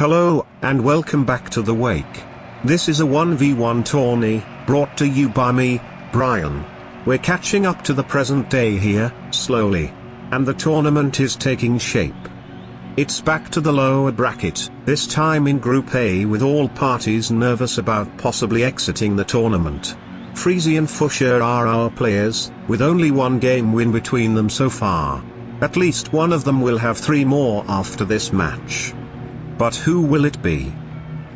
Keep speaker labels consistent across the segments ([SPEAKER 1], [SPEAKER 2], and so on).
[SPEAKER 1] Hello, and welcome back to The Wake. This is a 1v1 tourney, brought to you by me, Brian. We're catching up to the present day here, slowly. And the tournament is taking shape. It's back to the lower bracket, this time in Group A, with all parties nervous about possibly exiting the tournament. Freezy and Fusure are our players, with only one game win between them so far. At least one of them will have 3 more after this match. But who will it be?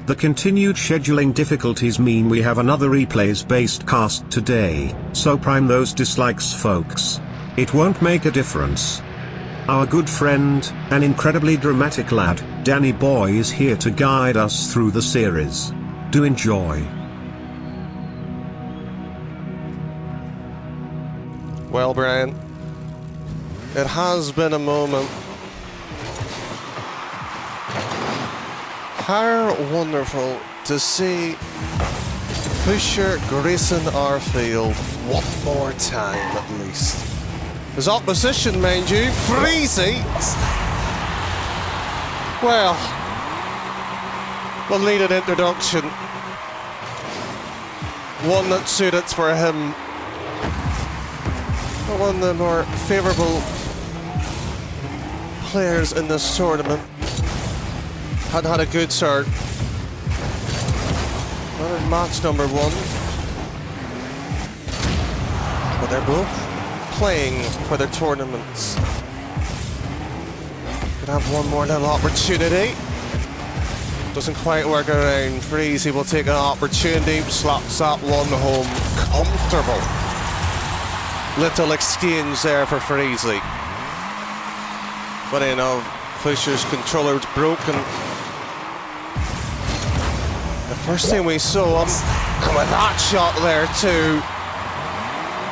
[SPEAKER 1] The continued scheduling difficulties mean we have another replays-based cast today, so prime those dislikes, folks. It won't make a difference. Our good friend, an incredibly dramatic lad, DannyBoy, is here to guide us through the series. Do enjoy.
[SPEAKER 2] Well, Brian, it has been a moment. How wonderful to see Fusure gracing our field one more time at least. His opposition, mind you, Freezy. Well, we'll need an introduction. One that suited for him. One of the more favourable players in this tournament. Hadn't had a good start. Not in match number 1. But they're both playing for their tournaments. Could have one more little opportunity. Doesn't quite work around. Freezy will take an opportunity, slaps that one home. Comfortable. Little exchange there for Freezy. But you know, Fusure's controller was broken. The first thing we saw him, and with that shot there too,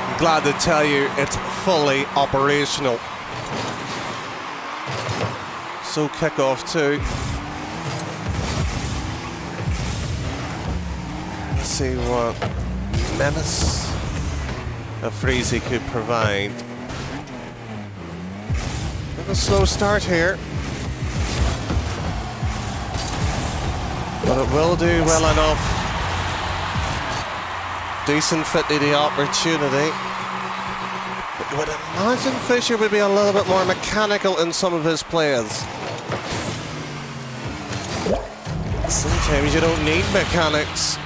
[SPEAKER 2] I'm glad to tell you it's fully operational. So kickoff too. Let's see what menace a Freezy could provide. Bit of a slow start here, but it will do well enough. Decent fit to the opportunity. But you would imagine Fusure would be a little bit more mechanical in some of his plays. Sometimes you don't need mechanics.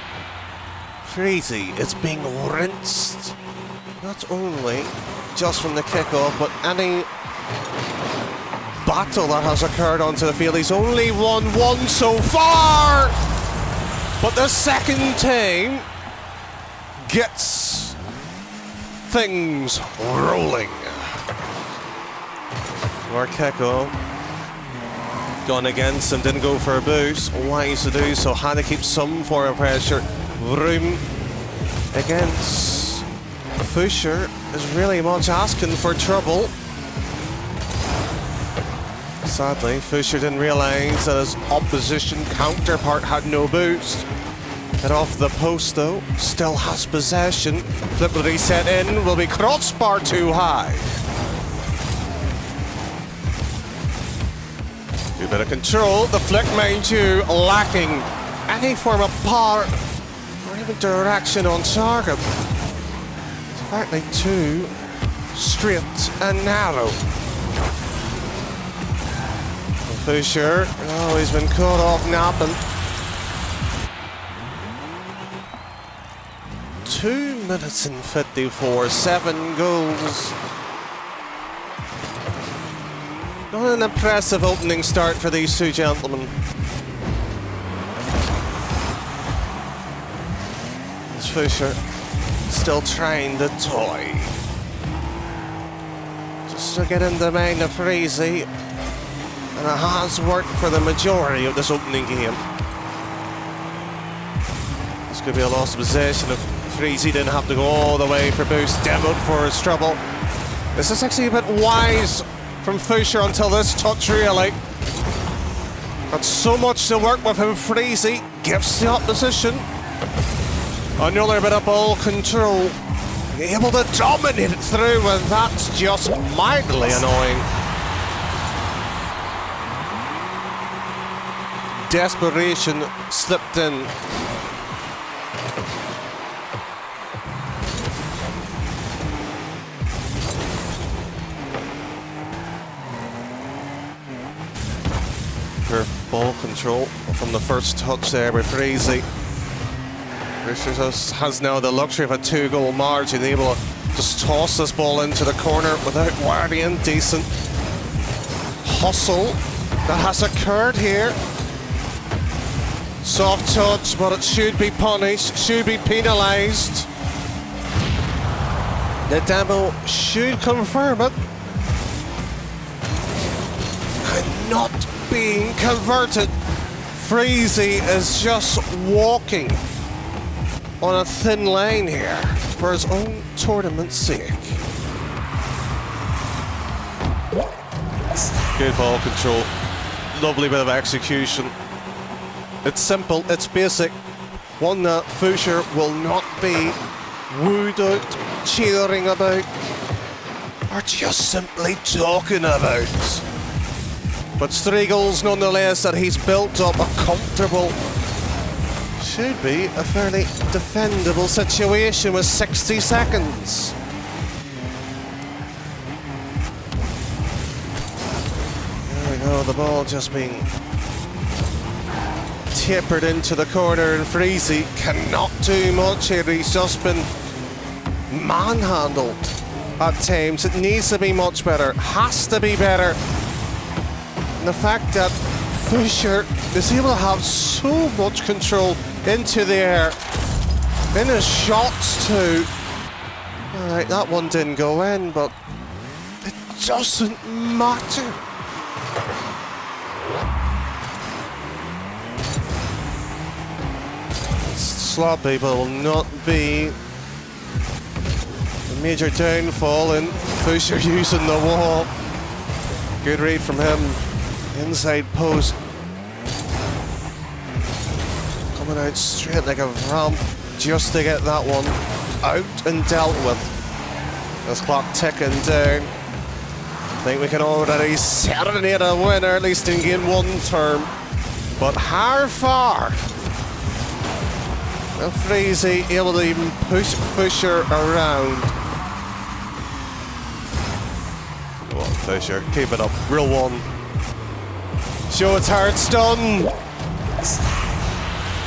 [SPEAKER 2] Freezy is being rinsed. Not only just from the kickoff, but any battle that has occurred onto the field. He's only won 1 so far, but the second team gets things rolling. More kickoff. Gone against him, didn't go for a boost. Wise to do so, had to keep some form of pressure. Room against Fusure is really much asking for trouble. Sadly, Fusure didn't realise that his opposition counterpart had no boost. Get off the post though, still has possession. Flip will reset in, will be crossbar too high. A bit of control, the flick, mind you, lacking any form of power or even direction on target. In fact, they too straight and narrow. Fusure, oh, he's been caught off napping. 2 minutes and 54, 7 goals. Not an impressive opening start for these two gentlemen. It's Fusure still trying the toy. Just to get in the mind of Freezy. And it has worked for the majority of this opening game. This could be a lost possession if Freezy didn't have to go all the way for boost. Demoed for his trouble. This is actually a bit wise from Fusure until this touch, really. Got so much to work with him. Freezy gives the opposition another bit of ball control. Able to dominate it through, and that's just mildly annoying. desperation slipped in. Ball control from the first touch there by Freezy. Fusure has now the luxury of a 2-goal margin, able to just toss this ball into the corner without worrying. Decent hustle that has occurred here. Soft touch, but it should be punished, should be penalised. The demo should confirm it. And not being converted. Freezy is just walking on a thin line here for his own tournament's sake. Good ball control, lovely bit of execution. It's simple, it's basic. One that Fusure will not be wooed out, cheering about, or just simply talking about. But it's 3 goals nonetheless that he's built up a comfortable, should be a fairly defendable situation with 60 seconds. There we go, the ball just being tapered into the corner, and Freezy cannot do much here. He's just been manhandled at times. It needs to be much better, has to be better. And the fact that Fusure is able to have so much control into the air, in his shots too. Alright, that one didn't go in, but it doesn't matter. Sloppy, but will not be a major downfall in Fusure using the wall. Good read from him. Inside post. Coming out straight like a ramp just to get that one out and dealt with. This clock ticking down. I think we can already serenade a winner, at least in game 1 term. But how far? Well, Freezy able to even push Fusure around. Come on, Fusure, keep it up. Real one. Show it's hard, done.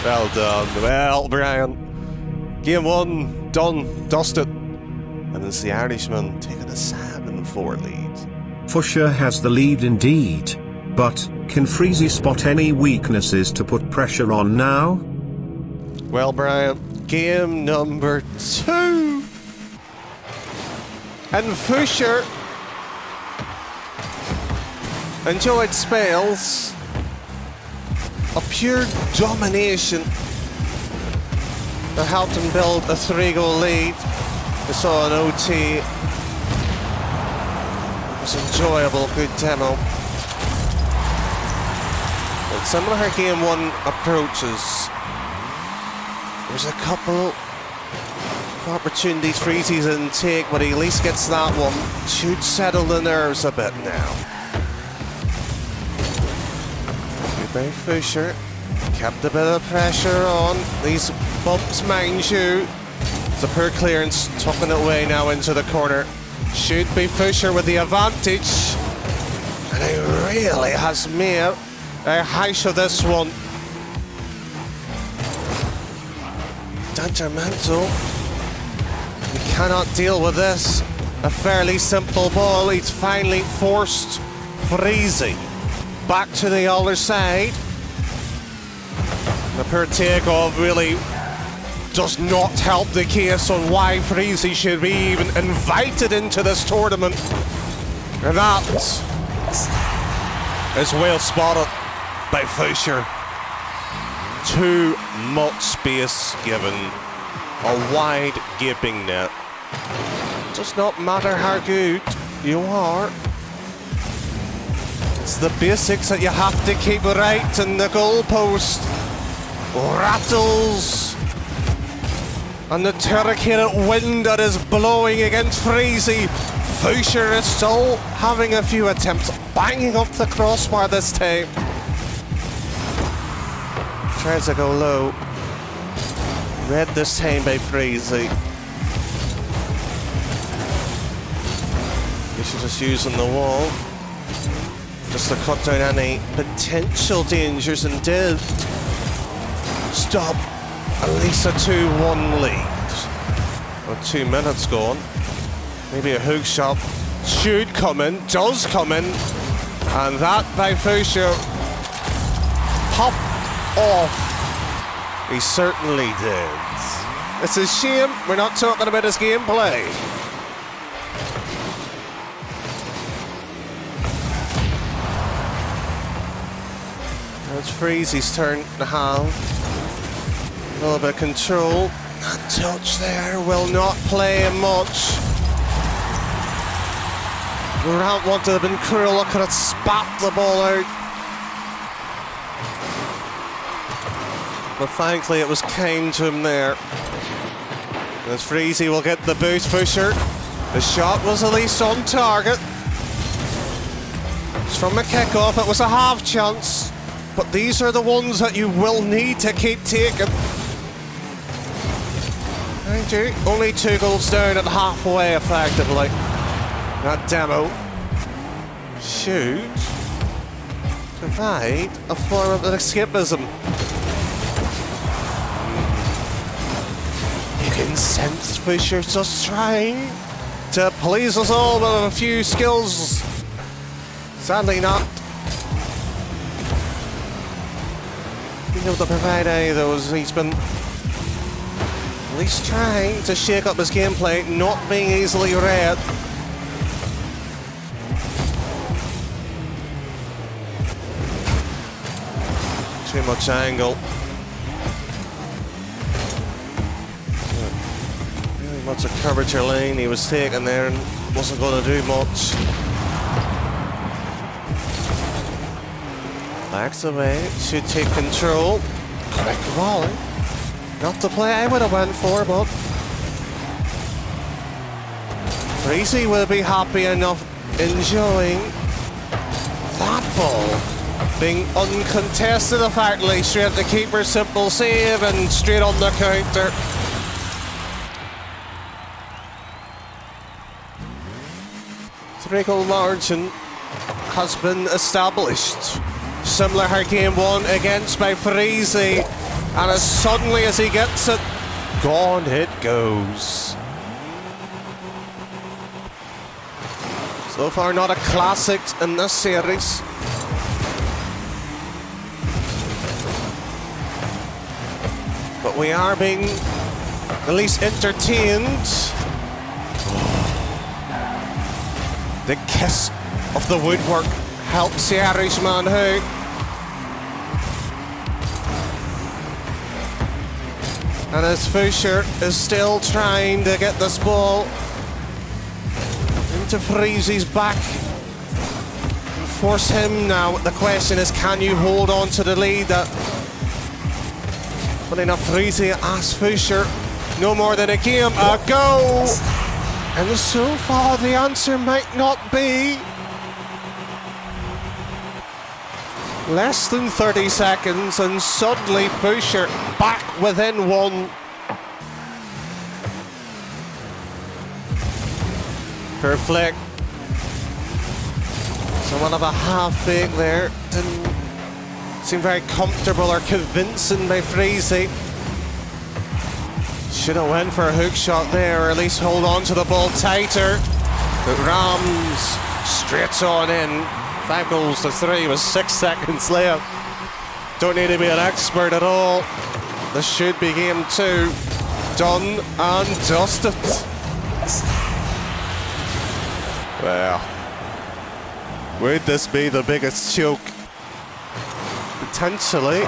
[SPEAKER 2] Well done. Well, Brian. Game 1, done, dusted. And it's the Irishman taking a 7-4 lead.
[SPEAKER 1] Fusure has the lead indeed. But, can Freezy spot any weaknesses to put pressure on now?
[SPEAKER 2] Well, Brian, game number 2. And Fusure enjoyed spells of pure domination that helped him build a 3-goal lead. We saw an OT. It was enjoyable, good demo. But similar to game 1 approaches, there's a couple of opportunities Freezy's in take, but he at least gets that one. Should settle the nerves a bit now. By Fusure, kept a bit of pressure on these bumps, mind you. It's a poor clearance, tucking it away now into the corner. Should be Fusure with the advantage, and he really has made a hash of this one. Detrimental. We cannot deal with this. A fairly simple ball. He's finally forced Freezy back to the other side. The poor takeoff really does not help the case on why Freezy should be even invited into this tournament. And that is well spotted by Fusure. Too much space given. A wide gaping net. Does not matter how good you are. It's the basics that you have to keep right, and the goalpost rattles. And the turricated wind that is blowing against Freezy. Fusure is still having a few attempts, banging up the crossbar this time. Tries to go low. Read this time by Freezy. He's just using the wall just to cut down any potential dangers and did stop at least a 2-1 lead. With 2 minutes gone. Maybe a hook shot should come in, does come in, and that by Fusure popped off. He certainly did. It's a shame we're not talking about his gameplay. It's Freezy's turn to have a little bit of control. That touch there will not play much. Durant wanted to have been cruel, look at it, spat the ball out. But thankfully it was kind to him there. As Freezy will get the boost, Fusure. The shot was at least on target. It's from a kickoff, it was a half chance. But these are the ones that you will need to keep taking. Thank you. Only 2 goals down at halfway, effectively. That demo should provide a form of escapism. You can sense Fusure just trying to please us all with a few skills. Sadly not being able to provide any of those. He's been at least trying to shake up his gameplay, not being easily read. Too much angle. Really much a curvature lane he was taking there and wasn't going to do much. Backs away, should take control. Quick volley. Not the play I would have went for, but Freezy will be happy enough enjoying that ball being uncontested, effectively straight at the keeper, simple save and straight on the counter. Three-goal margin has been established. Similar to game 1 against by Freezy, and as suddenly as he gets it, gone it goes. So far not a classic in this series. But we are being at least entertained. The kiss of the woodwork helps the Irishman out. And as Fusure is still trying to get this ball into Freezy's back and force him now. The question is, can you hold on to the lead? But enough, Freezy asks Fusure no more than a game ago. And so far the answer might not be. Less than 30 seconds and suddenly Fusure back within 1. Per flick. Somewhat of a half fake there. Didn't seem very comfortable or convincing by Freezy. Should have went for a hook shot there, or at least hold on to the ball tighter. But rams straight on in. 5 goals to 3 with 6 seconds left. Don't need to be an expert at all. This should be game 2. Done and dusted. Well, would this be the biggest choke? Potentially.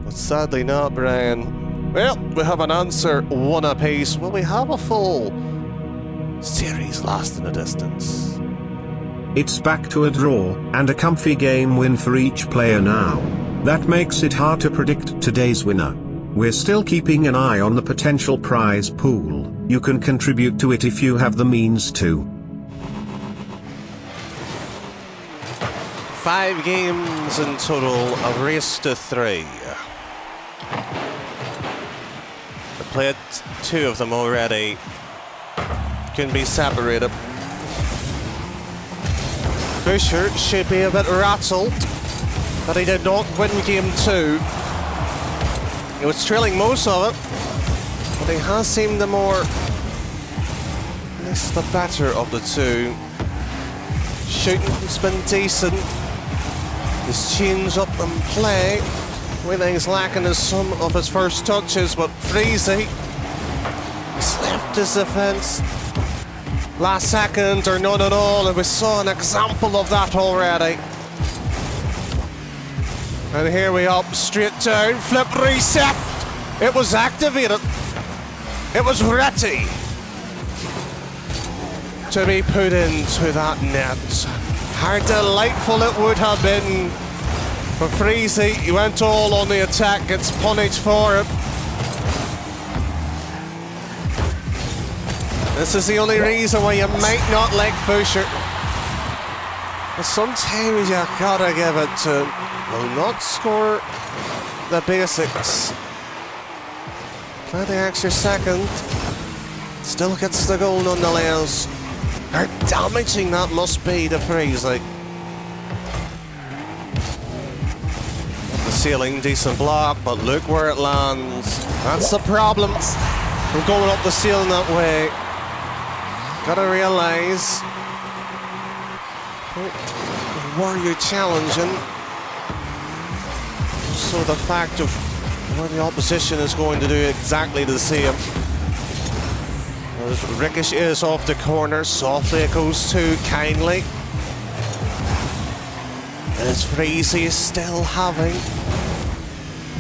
[SPEAKER 2] But sadly not, Brian. Well, we have an answer, 1 apiece. Will we have a full series lasting a distance?
[SPEAKER 1] It's back to a draw, and a comfy game win for each player now. That makes it hard to predict today's winner. We're still keeping an eye on the potential prize pool. You can contribute to it if you have the means to.
[SPEAKER 2] 5 games in total, a race to 3. They played 2 of them already. Can be separated. Fusure should be a bit rattled that he did not win game 2. He was trailing most of it, but he has seemed the more, at least the better of the 2. Shooting's been decent. His change up and play. One thing he's lacking is some of his first touches, but Freezy, he's left his defense last second or none at all, and we saw an example of that already. And here we up, straight down, flip reset. It was activated. It was ready to be put into that net. How delightful it would have been for Freezy. He went all on the attack, gets punished for it. This is the only reason why you might not like Fusure. But sometimes you gotta give it to, will not score the basics. Play the extra second, still gets the goal nonetheless. How damaging that must be to Freezy. The ceiling, decent block, but look where it lands. That's the problem from going up the ceiling that way. Gotta realise, were you challenging? So the fact of where the opposition is going to do exactly the same. As Ricochet is off the corner, softly it goes to Kindly. As Freezy is still having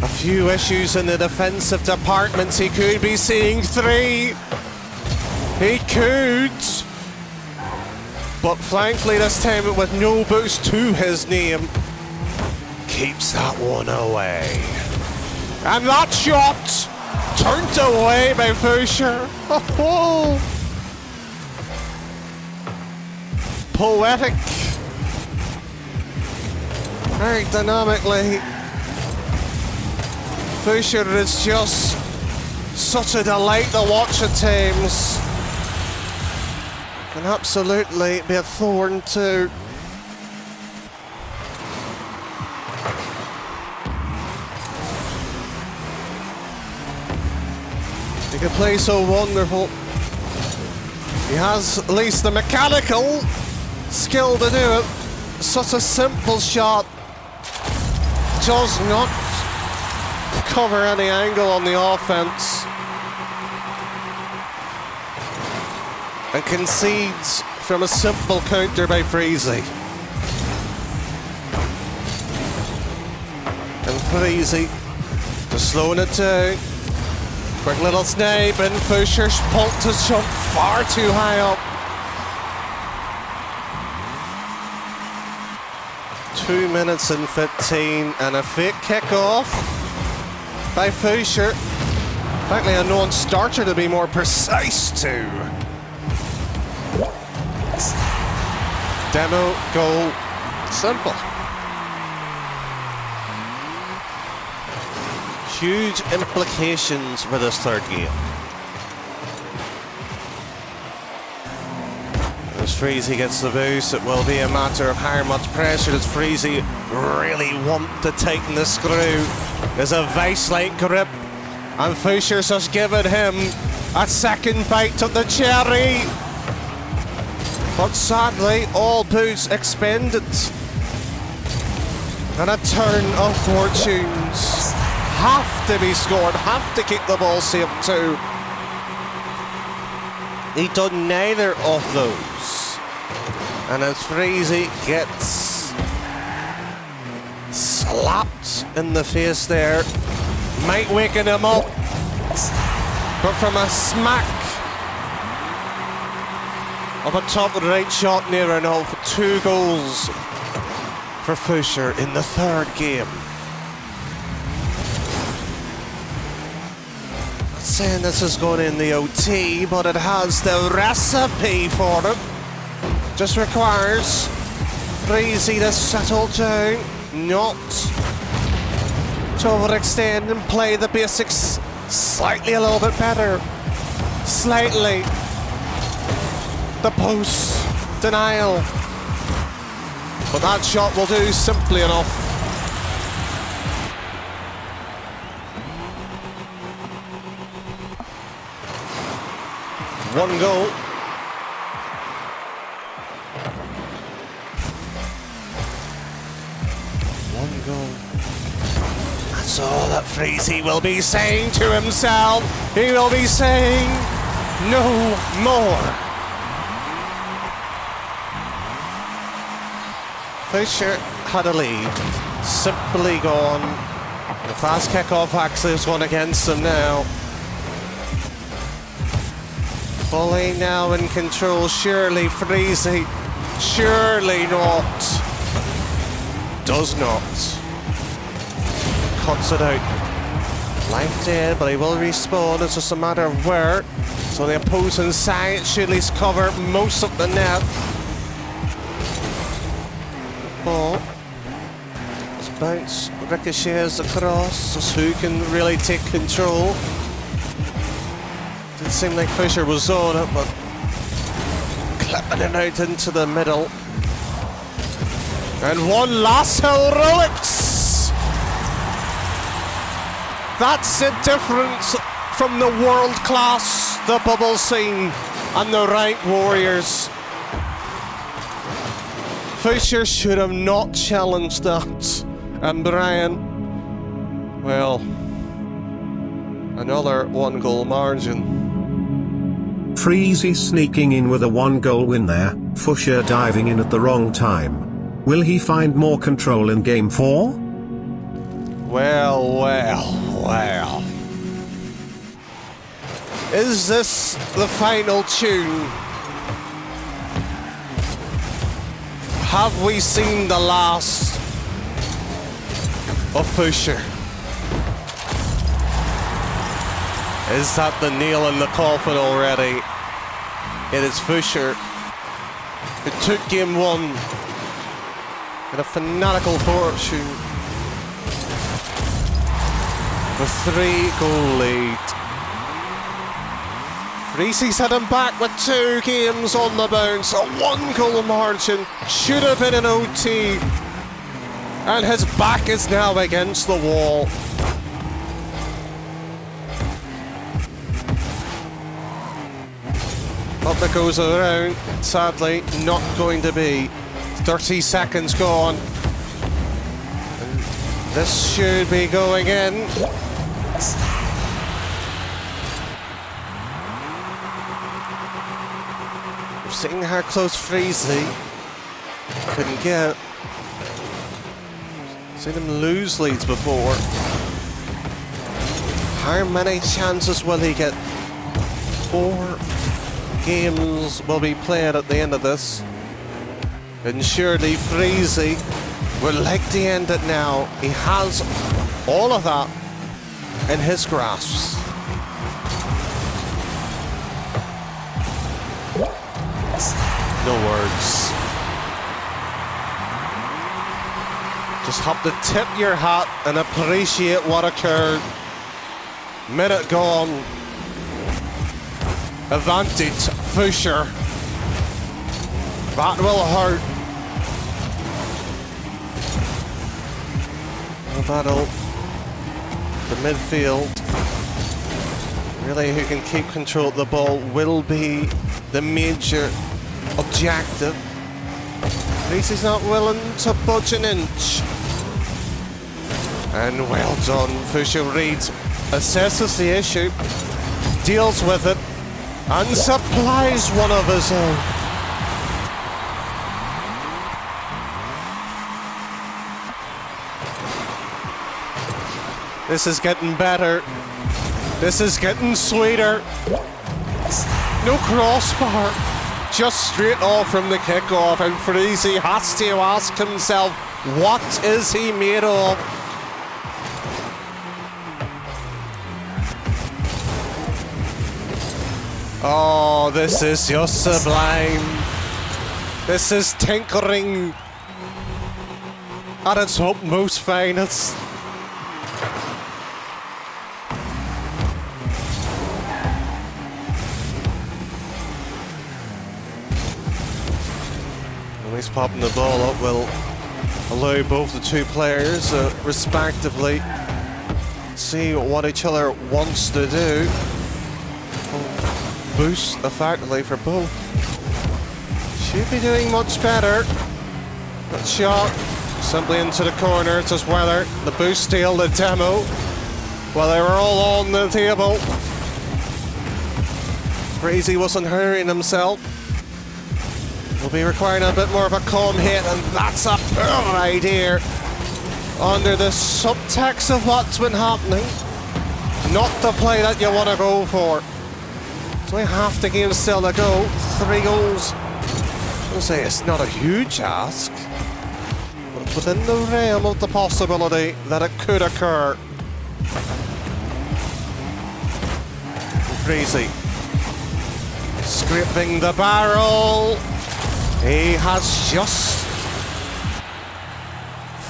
[SPEAKER 2] a few issues in the defensive departments, he could be seeing 3. He could, but thankfully this time with no boost to his name, keeps that one away. And that shot turned away by Fusure. Oh, poetic, very dynamically. Fusure is just such a delight to watch at times. Can absolutely be a thorn too. He can play so wonderful. He has at least the mechanical skill to do it. Such a simple shot. Does not cover any angle on the offense. And concedes from a simple counter by Freezy. And Freezy just slowing it down. Quick little snipe, and Fusure pulled his jump far too high up. 2 minutes and 15, and a fake kickoff by Fusure. Likely a non-starter to be more precise too. Demo goal, simple. Huge implications for this third game. As Freezy gets the boost, it will be a matter of how much pressure does Freezy really want to tighten the screw. There's a vice-like grip, and Fusure's just given him a second bite of the cherry. But sadly, all boots expended. And a turn of fortunes. Have to be scored, have to keep the ball safe too. He done neither of those. And as Freezy gets slapped in the face there, might waken him up. But from a smack of a top right shot near enough, 2 goals for Fusure in the third game. Not saying this is going in the OT, but it has the recipe for it. Just requires Freezy to settle down, not to overextend and play the basics slightly a little bit better. Slightly. The post denial. But that shot will do simply enough. One goal. One goal. That's all that Freezy will be saying to himself. He will be saying no more. Fusure had a lead. Simply gone. The fast kick-off actually is one against them now. Fully now in control. Surely Freezy. Surely not. Does not. Cuts it out. Life dead, but he will respawn. It's just a matter of where. So the opposing side should at least cover most of the net. Ball. This bounce ricochets across. Just who can really take control. Didn't seem like Fusure was on it, but clipping it out into the middle. And one last heroics! That's the difference from the world class, the bubble scene, and the rank warriors. Fusure should have not challenged that. And Brian, well, another 1 goal margin.
[SPEAKER 1] Freezy sneaking in with a 1 goal win there, Fusure diving in at the wrong time. Will he find more control in game 4?
[SPEAKER 2] Well. Is this the final tune? Have we seen the last of Fusure? Is that the nail in the coffin already? It is Fusure who took game 1 with a fanatical fortune. The 3-goal lead. Freezy's heading back with 2 games on the bounce. A 1-goal margin. Should have been an OT. And his back is now against the wall. Up it goes around. Sadly, not going to be. 30 seconds gone. And this should be going in. We've seen how close Freezy couldn't get. Seen him lose leads before. How many chances will he get? 4 games will be played at the end of this. And surely Freezy would like to end it now. He has all of that in his grasp. No words. Just have to tip your hat and appreciate what occurred. Minute gone. Advantage, Fusure. That will hurt. The battle. The midfield. Really, who can keep control of the ball will be the major objective. Freezy's not willing to budge an inch. And well done. Fusure reads, assesses the issue, deals with it, and supplies one of his own. This is getting better. This is getting sweeter. No crossbar. Just straight off from the kickoff, and Freezy has to ask himself, what is he made of? Oh, this is just sublime. This is tinkering at its utmost finest. When he's popping the ball up, will allow both the two players, respectively, see what each other wants to do. Boost effectively for both. Should be doing much better. That shot simply into the corner. It's just whether the boost steal the demo. Well, they were all on the table. Freezy wasn't hurrying himself. Will be requiring a bit more of a calm hit, and that's a poor idea. Under the subtext of what's been happening, not the play that you want to go for. So we have to give still a go. 3 goals. I'll say it's not a huge ask, but it's within the realm of the possibility that it could occur. Freezy scraping the barrel. He has just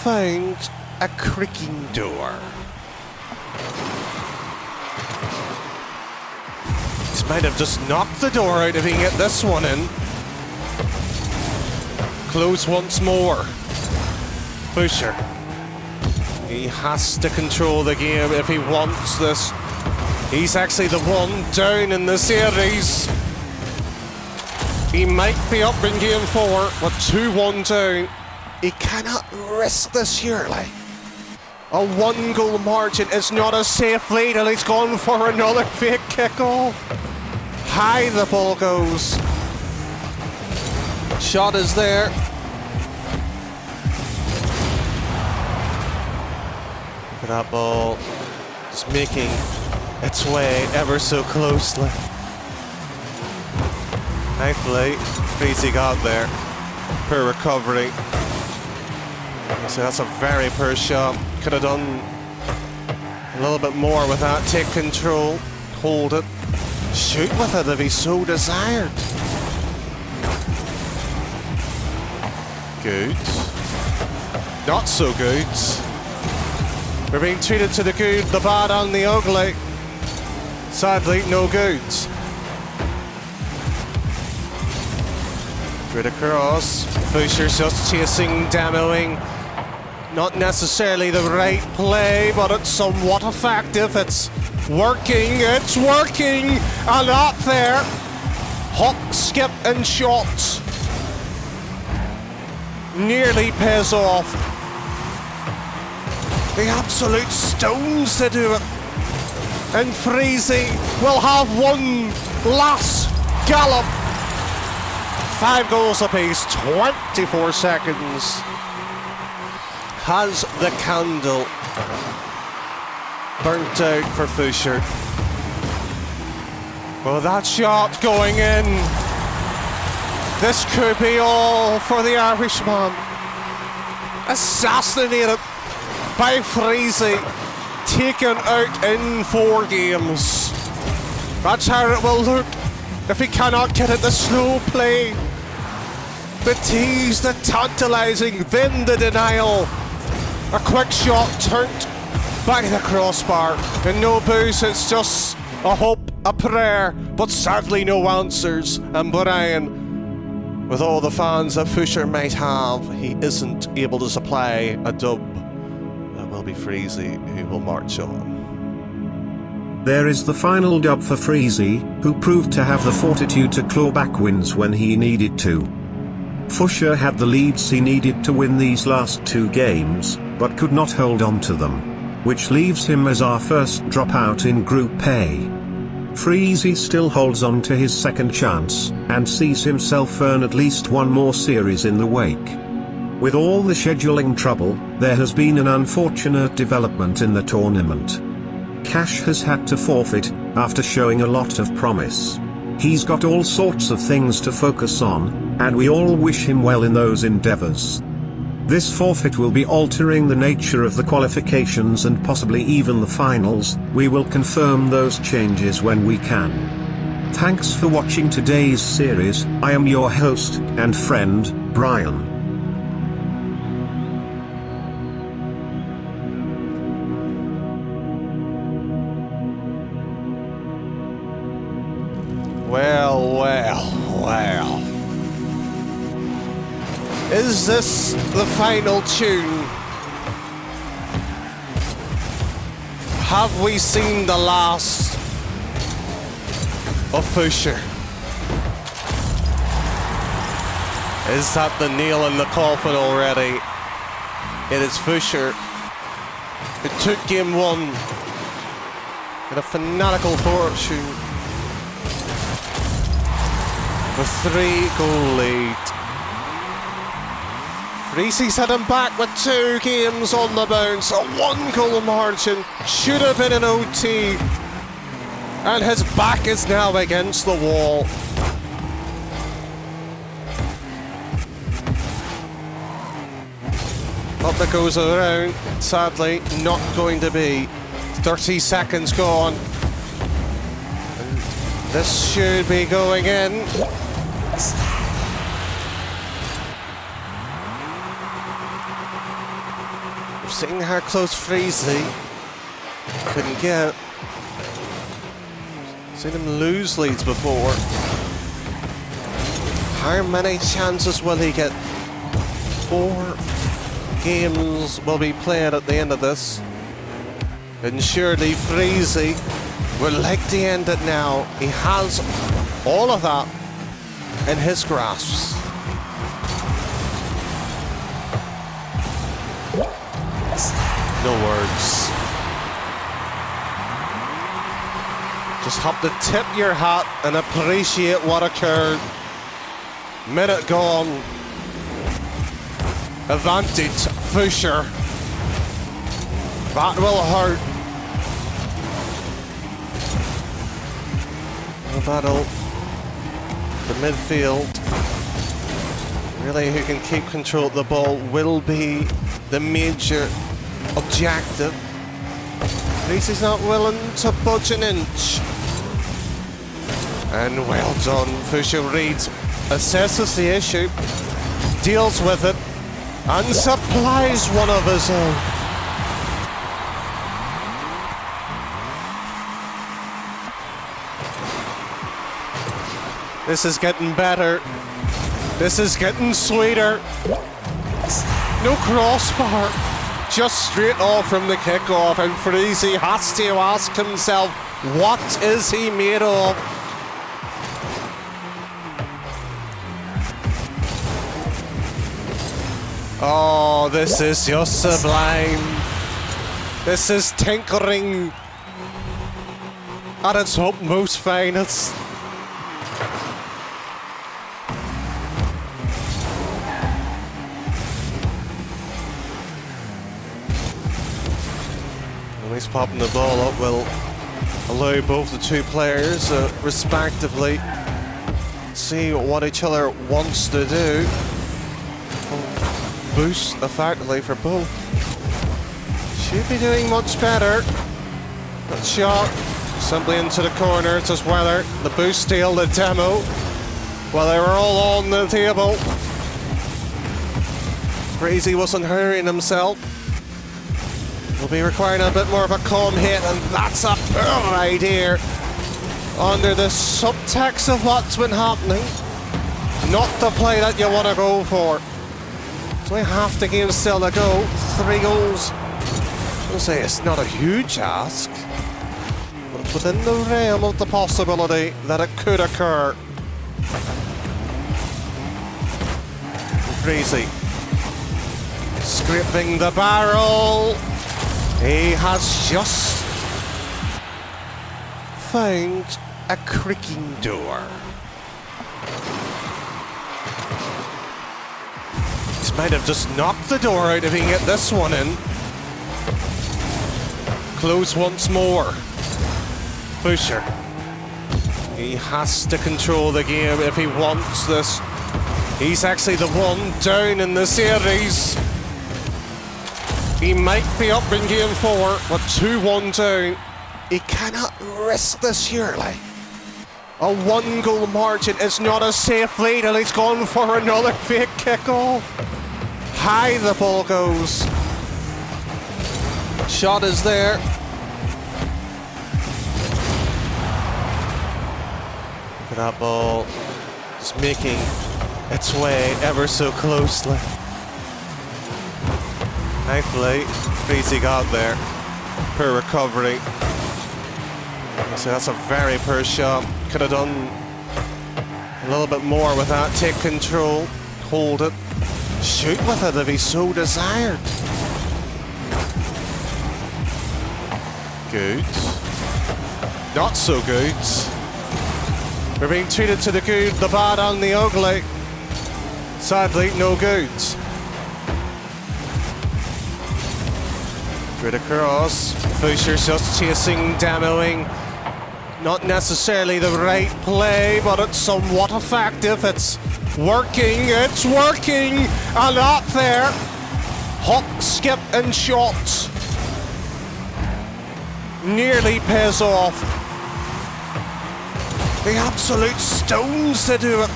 [SPEAKER 2] found a creaking door. He might have just knocked the door out if he can get this one in. Close once more. Fusure. He has to control the game if he wants this. He's actually the one down in the series. He might be up in game 4, but 2-1 down. He cannot risk this, surely. A 1-goal margin is not a safe lead, and he's gone for another fake kickoff. High the ball goes. Shot is there. Look at that ball. Just making its way ever so closely. Thankfully, Freezy got there. Poor recovery. So that's a very poor shot. Could have done a little bit more with that. Take control, hold it, shoot with it if he so desired. Good. Not so good. We're being treated to the good, the bad and the ugly. Sadly, no good. Straight across. Fusure's just chasing, demoing. Not necessarily the right play, but it's somewhat effective. It's working, and up there. Hop, skip, and shot. Nearly pays off. The absolute stones to do it. And Freezy will have one last gallop. 5 goals apiece, 24 seconds. Has the candle burnt out for Fusure? Well, that shot going in. This could be all for the Irishman. Assassinated by Freezy. Taken out in 4 games. That's how it will look if he cannot get it. The slow play, the tease, the tantalising, then the denial. A quick shot turned by the crossbar. And no boost, it's just a hope, a prayer, but sadly no answers. And Brian, with all the fans that Fusure might have, he isn't able to supply a dub. It will be Freezy who will march on.
[SPEAKER 1] There is the final dub for Freezy, who proved to have the fortitude to claw back wins when he needed to. Fusure had the leads he needed to win these last 2 games, but could not hold on to them, which leaves him as our first dropout in Group A. Freezy still holds on to his second chance, and sees himself earn at least 1 more series in the wake. With all the scheduling trouble, there has been an unfortunate development in the tournament. Cash has had to forfeit, after showing a lot of promise. He's got all sorts of things to focus on, and we all wish him well in those endeavors. This forfeit will be altering the nature of the qualifications and possibly even the finals. We will confirm those changes when we can. Thanks for watching today's series. I am your host and friend, Brian.
[SPEAKER 2] Well, well, well. Is this the final tune? Have we seen the last of Fusure? Is that the nail in the coffin already? It is Fusure. It took game one in a fanatical fortune. A 3-goal lead. Freezy's had him back with 2 games on the bounce. A 1-goal margin. Should have been an OT. And his back is now against the wall. Up it goes around. Sadly, not going to be. 30 seconds gone. And this should be going in. We've seen how close Freezy couldn't get. Seen him lose leads before. How many chances will he get? 4 games will be played at the end of this. And surely Freezy will like to end it now. He has all of that in his grasp. No words. Just have to tip your hat and appreciate what occurred. Minute gone. Advantage, Fusure. That will hurt. The battle. The midfield. Really, who can keep control of the ball will be the major objective. Freezy's not willing to budge an inch. And well done. Fusure reads, assesses the issue, deals with it, and supplies one of his own. This is getting better. This is getting sweeter. No crossbar. Just straight off from the kickoff, and Freezy has to ask himself, what is he made of? Oh, this is just sublime. This is tinkering at its utmost finest. At least popping the ball up will allow both the two players respectively see what each other wants to do. Boost effectively for both. Should be doing much better. That shot simply into the corner. It's just whether the boost steal, the demo. Well, they were all on the table. Freezy wasn't hurrying himself. Will be requiring a bit more of a calm hit, and that's up right here. Under the subtext of what's been happening. Not the play that you want to go for. Only half the game still to go. 3 goals. I would say it's not a huge ask, but it's within the realm of the possibility that it could occur. Freezy scraping the barrel. He has just found a creaking door. Might have just knocked the door out if he can get this one in. Close once more. Fusure. He has to control the game if he wants this. He's actually the one down in the series. He might be up in game 4, but 2-1 down. He cannot risk this surely. A 1-goal margin is not a safe lead, and he's gone for another fake kickoff. High the ball goes. Shot is there. Could That ball is making its way ever so closely. Thankfully, Freezy got there. Poor recovery. So that's a very poor shot. Could have done a little bit more with that. Take control, hold it, shoot with it if he so desired. Good. Not so good. We're being treated to the good, the bad and the ugly. Sadly, no good. Straight across. Fusure's just chasing, demoing. Not necessarily the right play, but it's somewhat effective. It's working, and up there. Hop, skip, and shot. Nearly pays off. The absolute stones to do it.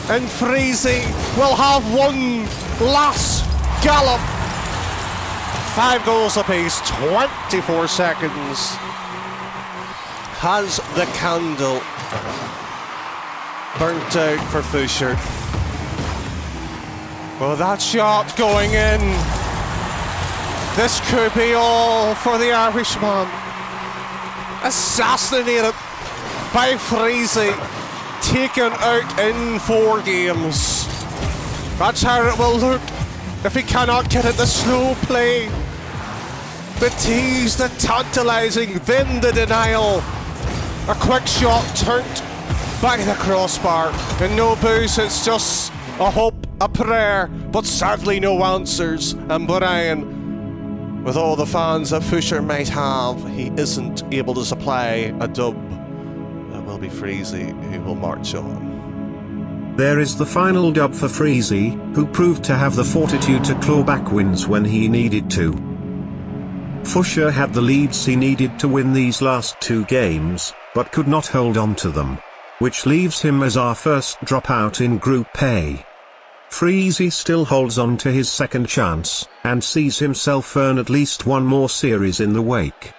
[SPEAKER 2] And Freezy will have one last gallop. 5 goals apiece, 24 seconds. Has the candle burnt out for Fusure? Well, that shot going in. This could be all for the Irishman. Assassinated by Freezy. Taken out in 4 games. That's how it will look if he cannot get it. The slow play, the tease, the tantalising, then the denial. A quick shot turned by the crossbar. And no boost, it's just a hope, a prayer, but sadly no answers. And Brian, with all the fans that Fusure might have, he isn't able to supply a dub. It will be Freezy who will march on.
[SPEAKER 1] There is the final dub for Freezy, who proved to have the fortitude to claw back wins when he needed to. Fusure had the leads he needed to win these last 2 games, but could not hold on to them, which leaves him as our first dropout in Group A. Freezy still holds on to his second chance, and sees himself earn at least one more series in the wake.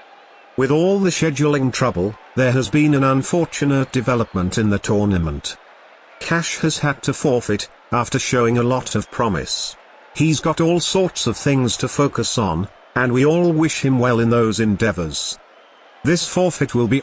[SPEAKER 1] With all the scheduling trouble, there has been an unfortunate development in the tournament. Cash has had to forfeit, after showing a lot of promise. He's got all sorts of things to focus on, and we all wish him well in those endeavors. This forfeit will be